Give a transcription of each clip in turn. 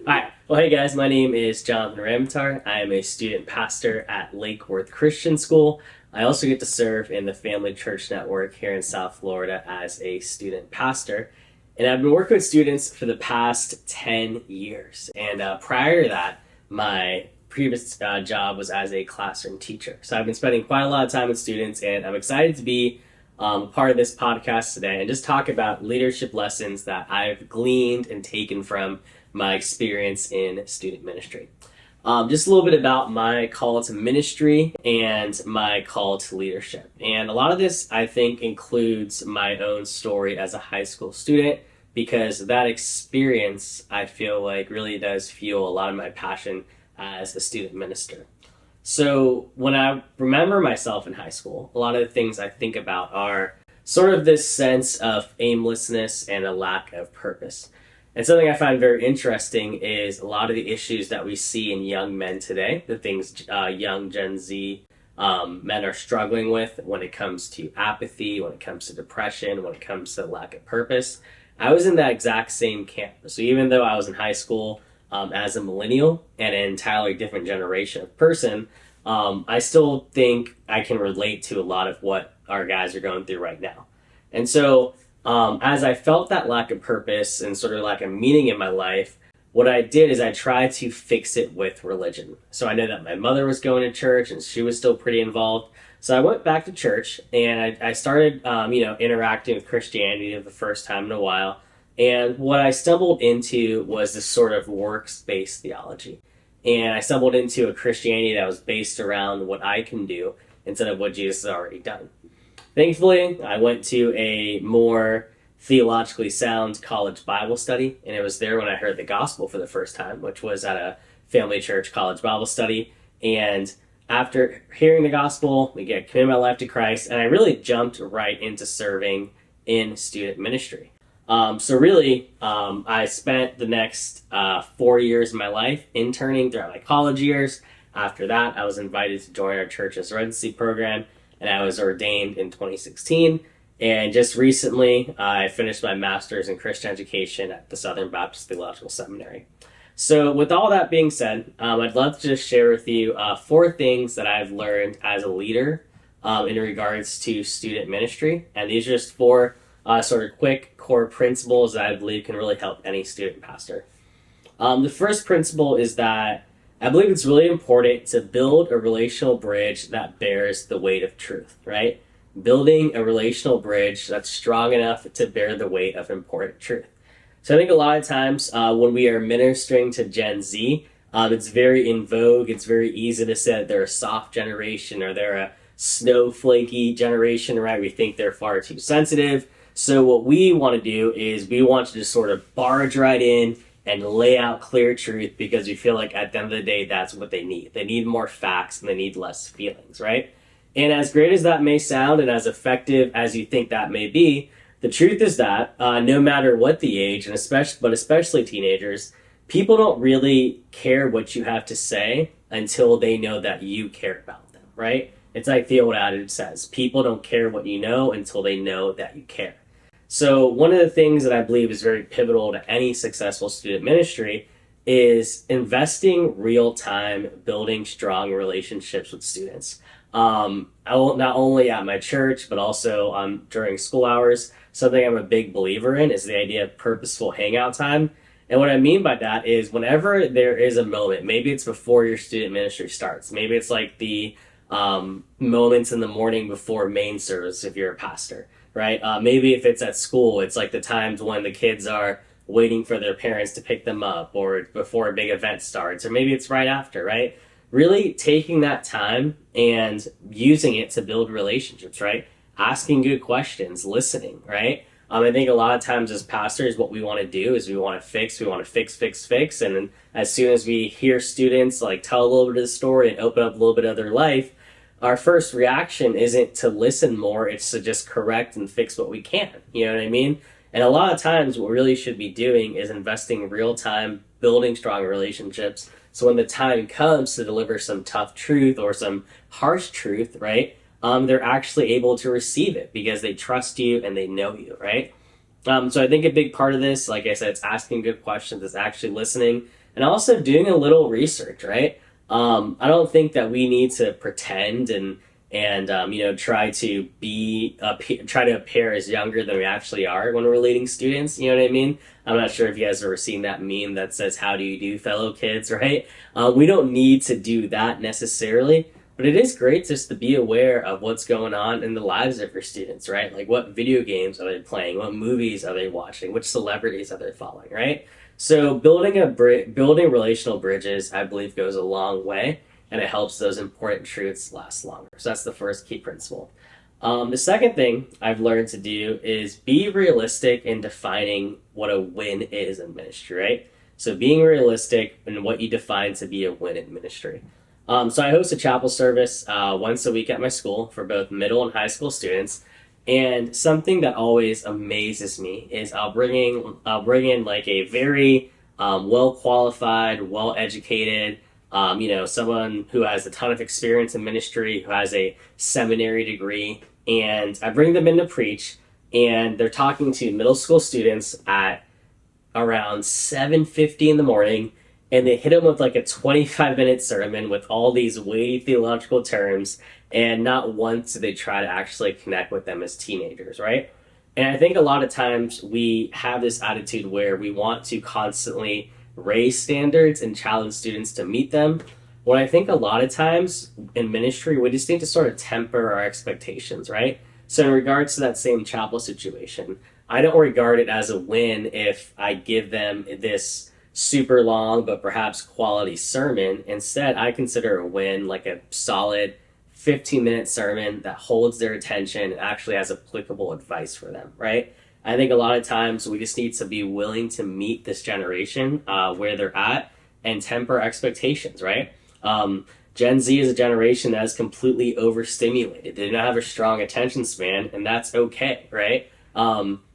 Hi. Well, hey guys, my name is Jonathan Ramoutar. I am a student pastor at Lake Worth Christian School. I also get to serve in the Family Church Network here in South Florida as a student pastor. And I've been working with students for the past 10 years. And prior to that, my previous job was as a classroom teacher. So I've been spending quite a lot of time with students, and I'm excited to be part of this podcast today and just talk about leadership lessons that I've gleaned and taken from my experience in student ministry. Just a little bit about my call to ministry and my call to leadership. And a lot of this, I think, includes my own story as a high school student, because that experience, I feel like, really does fuel a lot of my passion as a student minister. So when I remember myself in high school, a lot of the things I think about are sort of this sense of aimlessness and a lack of purpose. And something I find very interesting is a lot of the issues that we see in young men today, the things young Gen Z men are struggling with when it comes to apathy, when it comes to depression, when it comes to lack of purpose. I was in that exact same camp. So even though I was in high school as a millennial and an entirely different generation of person, I still think I can relate to a lot of what our guys are going through right now. And so as I felt that lack of purpose and sort of lack of meaning in my life, what I did is I tried to fix it with religion. So I know that my mother was going to church and she was still pretty involved. So I went back to church and I started, interacting with Christianity for the first time in a while. And what I stumbled into was this sort of works-based theology. And I stumbled into a Christianity that was based around what I can do instead of what Jesus has already done. Thankfully, I went to a more theologically sound college Bible study, and it was there when I heard the gospel for the first time, which was at a family church college Bible study. And after hearing the gospel, we committed my life to Christ, and I really jumped right into serving in student ministry. I spent the next 4 years of my life interning throughout my college years. After that, I was invited to join our church's residency program, and I was ordained in 2016. And just recently, I finished my master's in Christian education at the Southern Baptist Theological Seminary. So with all that being said, I'd love to just share with you 4 things that I've learned as a leader in regards to student ministry. And these are just 4 sort of quick core principles that I believe can really help any student pastor. The first principle is that I believe it's really important to build a relational bridge that bears the weight of truth, right? Building a relational bridge that's strong enough to bear the weight of important truth. So I think a lot of times when we are ministering to Gen Z, it's very in vogue. It's very easy to say that they're a soft generation or they're a snowflakey generation, right? We think they're far too sensitive. So what we want to do is we want to just sort of barge right in and lay out clear truth, because we feel like at the end of the day, that's what they need. They need more facts and they need less feelings, right? And as great as that may sound and as effective as you think that may be, the truth is that no matter what the age, and especially teenagers, people don't really care what you have to say until they know that you care about them, right? It's like the old adage says, people don't care what you know until they know that you care. So one of the things that I believe is very pivotal to any successful student ministry is investing real time, building strong relationships with students. Not only at my church, but also during school hours. Something I'm a big believer in is the idea of purposeful hangout time. And what I mean by that is whenever there is a moment, maybe it's before your student ministry starts, maybe it's like the moments in the morning before main service if you're a pastor, right? Maybe if it's at school, it's like the times when the kids are waiting for their parents to pick them up, or before a big event starts, or maybe it's right after, right? Really taking that time and using it to build relationships, right? Asking good questions, listening, right? I think a lot of times as pastors, what we want to do is we want to fix. And then as soon as we hear students like tell a little bit of the story and open up a little bit of their life, our first reaction isn't to listen more, it's to just correct and fix what we can. You know what I mean? And a lot of times what we really should be doing is investing real time, building strong relationships. So when the time comes to deliver some tough truth or some harsh truth, right, they're actually able to receive it because they trust you and they know you, right? So I think a big part of this, like I said, it's asking good questions, it's actually listening. and also doing a little research, right? I don't think that we need to pretend and try to try to appear as younger than we actually are when we're leading students. You know what I mean? I'm not sure if you guys have ever seen that meme that says, "How do you do, fellow kids?" Right? We don't need to do that necessarily, but it is great just to be aware of what's going on in the lives of your students, right? Like, what video games are they playing? What movies are they watching? Which celebrities are they following, right? So building relational bridges, I believe, goes a long way, and it helps those important truths last longer. So that's the first key principle. The second thing I've learned to do is be realistic in defining what a win is in ministry, right? So being realistic in what you define to be a win in ministry. So I host a chapel service once a week at my school for both middle and high school students. And something that always amazes me is I'll bring in like a very well qualified, well educated, someone who has a ton of experience in ministry, who has a seminary degree, and I bring them in to preach, and they're talking to middle school students at around 7:50 in the morning, and they hit them with like a 25-minute sermon with all these weighty theological terms, and not once do they try to actually connect with them as teenagers, right? And I think a lot of times we have this attitude where we want to constantly raise standards and challenge students to meet them. When I think a lot of times in ministry, we just need to sort of temper our expectations, right? So in regards to that same chapel situation, I don't regard it as a win if I give them this super long but perhaps quality sermon. Instead, I consider a win like a solid 15-minute sermon that holds their attention and actually has applicable advice for them, right? I think a lot of times we just need to be willing to meet this generation where they're at and temper expectations, right? Gen Z is a generation that is completely overstimulated. They do not have a strong attention span, and that's okay, right?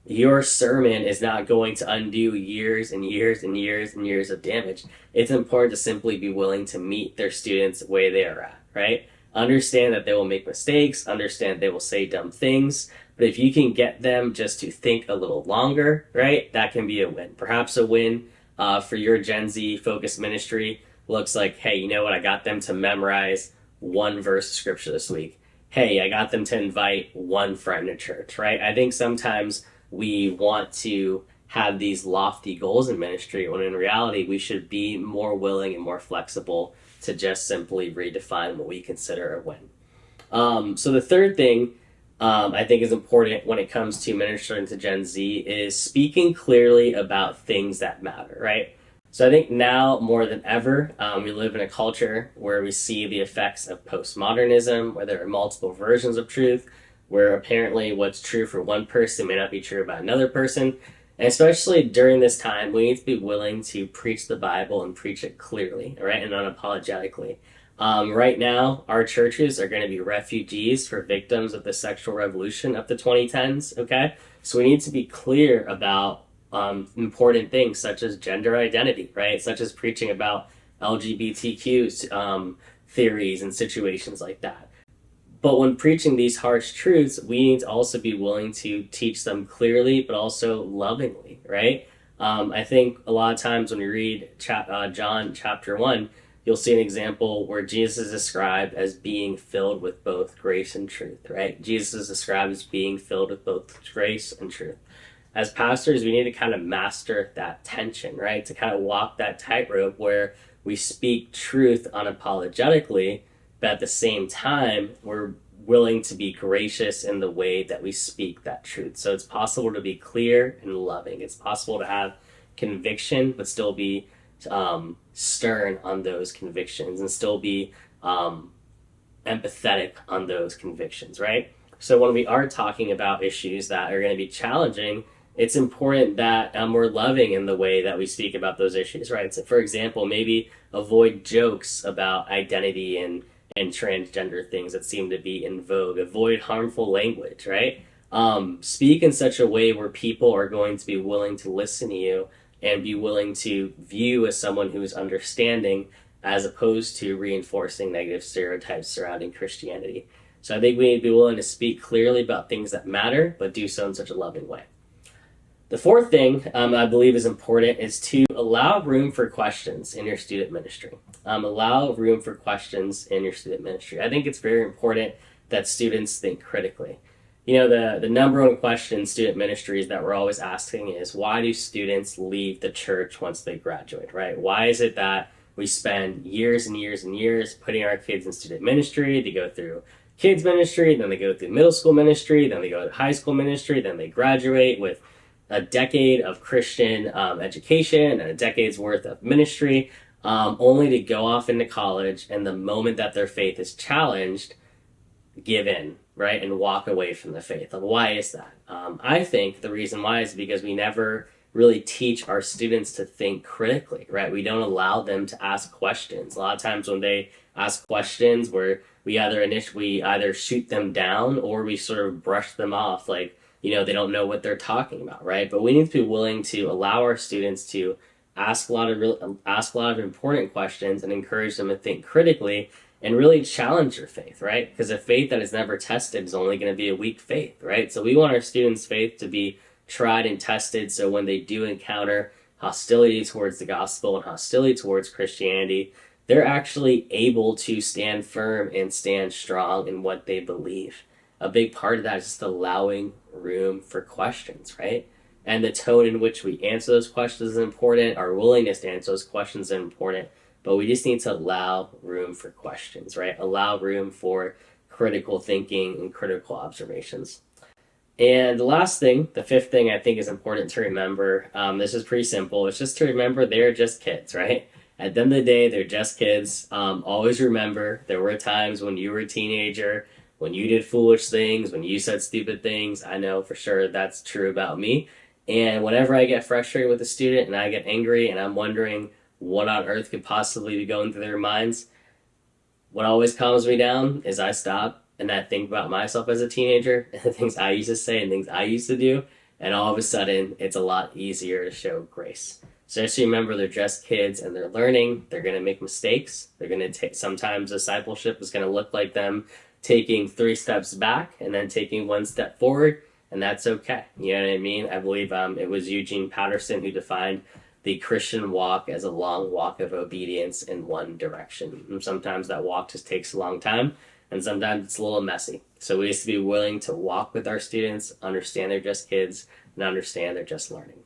Your sermon is not going to undo years and years and years and years of damage. It's important to simply be willing to meet their students where they are at, right? Understand that they will make mistakes, understand they will say dumb things, but if you can get them just to think a little longer, right, that can be a win. Perhaps a win for your Gen Z focused ministry looks like, hey, you know what, I got them to memorize one verse of scripture this week. Hey, I got them to invite one friend to church, right? I think sometimes we want to have these lofty goals in ministry when in reality we should be more willing and more flexible to just simply redefine what we consider a win. So the third thing I think is important when it comes to ministering to Gen Z is speaking clearly about things that matter, right? So I think now more than ever, we live in a culture where we see the effects of postmodernism, where there are multiple versions of truth, where apparently what's true for one person may not be true about another person. And especially during this time, we need to be willing to preach the Bible and preach it clearly, right, and unapologetically. Right now, our churches are going to be refugees for victims of the sexual revolution of the 2010s, okay? So we need to be clear about important things such as gender identity, right? Such as preaching about LGBTQ theories and situations like that. But when preaching these harsh truths, we need to also be willing to teach them clearly, but also lovingly, right? I think a lot of times when you read John chapter 1, you'll see an example where Jesus is described as being filled with both grace and truth, right? Jesus is described as being filled with both grace and truth. As pastors, we need to kind of master that tension, right? To kind of walk that tightrope where we speak truth unapologetically, but at the same time, we're willing to be gracious in the way that we speak that truth. So it's possible to be clear and loving. It's possible to have conviction, but still be stern on those convictions and still be empathetic on those convictions, right? So when we are talking about issues that are going to be challenging, it's important that we're loving in the way that we speak about those issues, right? So for example, maybe avoid jokes about identity and transgender things that seem to be in vogue. Avoid harmful language, right? Speak in such a way where people are going to be willing to listen to you and be willing to view you as someone who is understanding, as opposed to reinforcing negative stereotypes surrounding Christianity. So I think we need to be willing to speak clearly about things that matter, but do so in such a loving way. The fourth thing I believe is important is to allow room for questions in your student ministry. Allow room for questions in your student ministry. I think it's very important that students think critically. You know, the number one question in student ministries that we're always asking is, why do students leave the church once they graduate, right? Why is it that we spend years and years and years putting our kids in student ministry? They go through kids ministry, then they go through middle school ministry, then they go to high school ministry, then they graduate with a decade of Christian education and a decade's worth of ministry, only to go off into college, and the moment that their faith is challenged, give in, right, and walk away from the faith. Why is that? I think the reason why is because we never really teach our students to think critically, right? We don't allow them to ask questions. A lot of times when they ask questions, we either shoot them down or we sort of brush them off, like, you know, they don't know what they're talking about, right? But we need to be willing to allow our students to ask a lot of important questions and encourage them to think critically and really challenge your faith, right? Because a faith that is never tested is only going to be a weak faith, right? So we want our students' faith to be tried and tested, so when they do encounter hostility towards the gospel and hostility towards Christianity, they're actually able to stand firm and stand strong in what they believe. A big part of that is just allowing room for questions, right? And the tone in which we answer those questions is important. Our willingness to answer those questions is important. But we just need to allow room for questions, right? Allow room for critical thinking and critical observations. And the last thing, the fifth thing I think is important to remember, this is pretty simple. It's just to remember they're just kids, right? At the end of the day, they're just kids. Always remember there were times when you were a teenager, when you did foolish things, when you said stupid things. I know for sure that's true about me. And whenever I get frustrated with a student and I get angry and I'm wondering what on earth could possibly be going through their minds, what always calms me down is I stop and I think about myself as a teenager and the things I used to say and things I used to do, and all of a sudden it's a lot easier to show grace. So just remember they're just kids and they're learning. They're going to make mistakes. They're going to take, sometimes discipleship is going to look like them taking 3 steps back and then taking 1 step forward, and that's okay. You know what I mean? I believe it was Eugene Patterson who defined the Christian walk as a long walk of obedience in one direction. And sometimes that walk just takes a long time, and sometimes it's a little messy. So we have to be willing to walk with our students, understand they're just kids, and understand they're just learning.